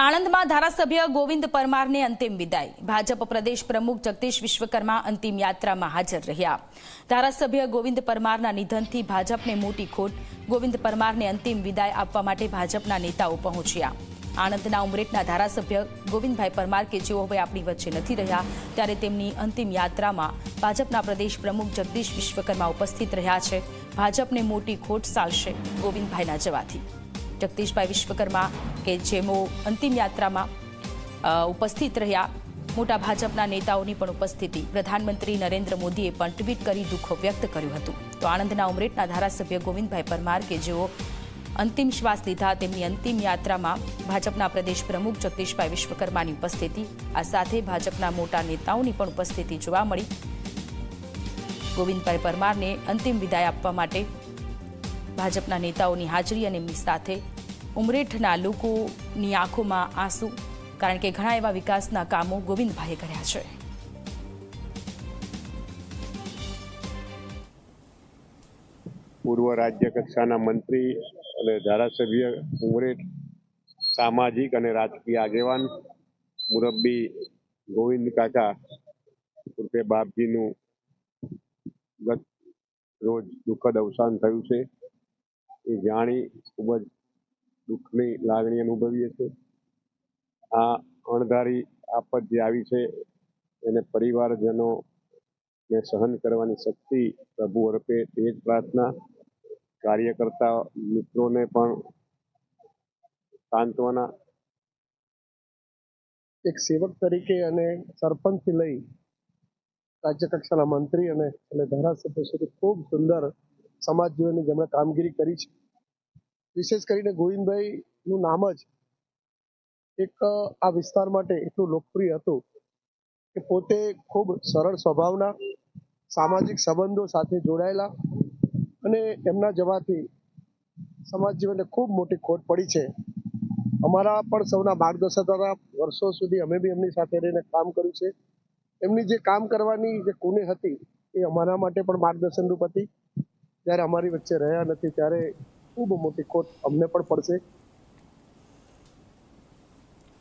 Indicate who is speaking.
Speaker 1: આણંદમાં ધારાસભ્ય ગોવિંદ પરમારને અંતિમ વિદાય. ભાજપ પ્રદેશ પ્રમુખ જગદીશ વિશ્વકર્મા અંતિમ યાત્રામાં હાજર રહ્યા. ધારાસભ્ય ગોવિંદ પરમારના નિધનથી ભાજપને મોટી ખોટ. ગોવિંદ પરમારને અંતિમ વિદાય આપવા માટે ભાજપના નેતાઓ પહોંચ્યા. આણંદના ઉમરેઠના ધારાસભ્ય ગોવિંદભાઈ પરમાર કે જેઓ હવે આપણી વચ્ચે નથી રહ્યા, ત્યારે તેમની અંતિમ યાત્રામાં ભાજપના પ્રદેશ પ્રમુખ જગદીશ વિશ્વકર્મા ઉપસ્થિત રહ્યા છે. ભાજપને મોટી ખોટ સાલશે ગોવિંદભાઈના જવાથી. જગદીશભાઈ વિશ્વકર્મા કે જેઓ અંતિમ યાત્રામાં ઉપસ્થિત રહ્યા, મોટા ભાજપના નેતાઓની પણ ઉપસ્થિતિ. પ્રધાનમંત્રી નરેન્દ્ર મોદીએ પણ ટ્વીટ કરી દુઃખ વ્યક્ત કર્યું હતું. તો આણંદના ઉમરેઠના ધારાસભ્ય ગોવિંદભાઈ પરમાર કે જેઓ અંતિમ શ્વાસ લીધા, તેમની અંતિમ યાત્રામાં ભાજપના પ્રદેશ પ્રમુખ જગદીશભાઈ વિશ્વકર્માની ઉપસ્થિતિ, આ સાથે ભાજપના મોટા નેતાઓની પણ ઉપસ્થિતિ જોવા મળી. ગોવિંદભાઈ પરમારને અંતિમ વિદાય આપવા માટે ભાજપના નેતાઓની હાજરી અને એમની સાથે ઉમરેઠના લોકોની આંખોમાં આંસુ, કારણ કે ઘણા એવા વિકાસના કામો ગોવિંદભાઈએ કર્યા છે.
Speaker 2: પૂર્વ રાજ્ય કક્ષાના મંત્રી અને ધારાસભ્ય ઉમરેઠ, સામાજિક અને રાજકીય આગેવાન મુરબ્બી ગોવિંદ કાકા ઉર્ફે બાપજીનું ગત રોજ દુઃખદ અવસાન થયું છે. એ જાણી ખૂબ જ દુઃખની લાગણી અનુભવીએ છીએ. આ અણધારી આફત જે આવી છે એને પરિવારજનોને સહન કરવાની શક્તિ પ્રભુ અર્પે, તે જ પ્રાર્થના. કાર્યકર્તા મિત્રોને પણ સાંત્વના.
Speaker 3: એક સેવક તરીકે અને સરપંચથી લઈ રાજ્ય કક્ષાના મંત્રી અને ધારાસભ્ય સુધી ખૂબ સુંદર સમાજ જીવનની જેમણે કામગીરી કરી છે. વિશેષ કરીને ગોવિંદભાઈનું નામ જ એક આ વિસ્તાર માટે એટલું લોકપ્રિય હતું કે પોતે ખૂબ સરળ સ્વભાવના, સામાજિક સંબંધો સાથે જોડાયેલા, અને એમના જવાથી સમાજ જીવનને ખૂબ મોટી ખોટ પડી છે. અમારા પણ સૌના માર્ગદર્શક દ્વારા વર્ષો સુધી અમે બી એમની સાથે રહીને કામ કર્યું છે. એમની જે કામ કરવાની જે કુનેહ હતી એ અમારા માટે પણ માર્ગદર્શનરૂપ હતી. જ્યારે અમારી વચ્ચે રહ્યા નથી ત્યારે ખૂબ મોટી ખોટ અમને પણ પડશે.